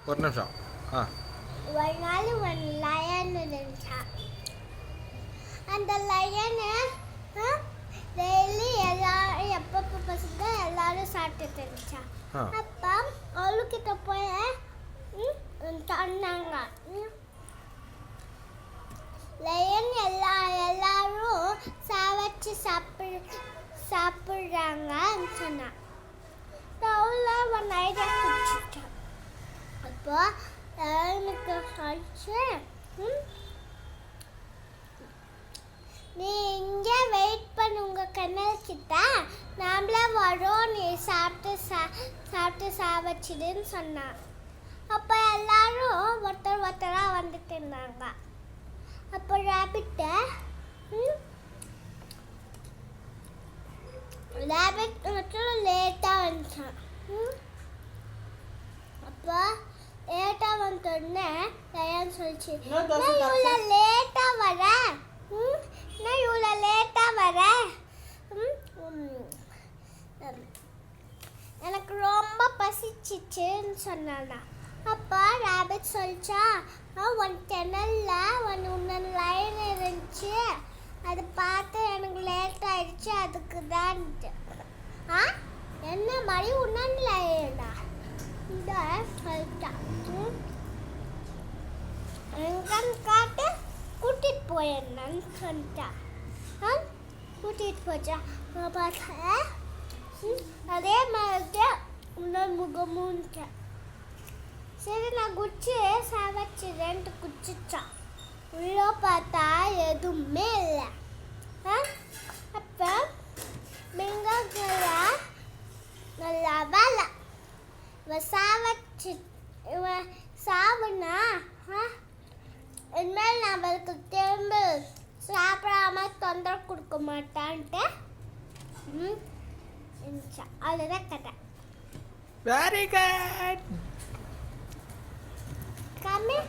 ஒரு நிமிஷம். ஒரு நாள் ஒரு லயன் இருந்துச்சா. அந்த லயனு டெய்லி எல்லாரும் எப்பப்போ பசங்க எல்லாரும் சாப்பிட்டுட்டு இருந்துச்சா. அப்போ அவளுக்கிட்ட போய் சொன்னாங்க, லயன் எல்லாரும் சாவச்சு சாப்பிட்றாங்கன்னு சொன்னான். அவள ஒரு ஐடியா குடிச்சிட்டான். அப்போ லயனுக்கு சொல்லிச்சு, நீ இங்கே வெயிட் பண்ணு உங்கள் கிணறு கிட்ட, நாமளே வரோம், நீ சாப்பிட்டு சாவச்சிடுன்னு சொன்னான். அப்போ எல்லாரும் ஒருத்தராக வந்துட்டு இருந்தாங்க. அப்போ ரேபிட் மட்டும் லேட்டாக வந்துச்சான். அப்போ லேட்டாக வந்தோடனே லயன் சொல்லிச்சு, நான் இவ்வளோ லேட்டாக வரேன், நான் இவ்வளோ லேட்டாக வரேன், எனக்கு ரொம்ப பசிச்சிச்சுன்னு சொன்னானா. அப்போ ரேபிட் சொல்லிச்சா, ஒன் கிணல்ல ஒன்று லைன் இருந்துச்சு, அதை பார்த்து எனக்கு லேட் ஆயிடுச்சு, அதுக்கு தான். என்ன மாதிரி ஒன்று லைனா இந்த சொல்லிட்டான். எங்கன்னு காட்டு கூட்டிகிட்டு போயிடணும்னு சொல்லிட்டான். கூட்டிகிட்டு போச்சா பார்த்தா அதே மாதிரி இன்னொரு முகமுன்ட்டேன். சரி நான் குச்சி சாவச்சிடன்ட்டு குச்சிச்சான். உள்ளே பார்த்தா எதுவுமே இல்லை. அப்போ மிங்கங்களை நல்லா வேலை இவன் சாவுனா இனிமேல் நம்மளுக்கு திரும்ப சாப்பிடாம தொந்தரவு கொடுக்க மாட்டான்ட்டு அதுதான் கதை. Very good. Come here.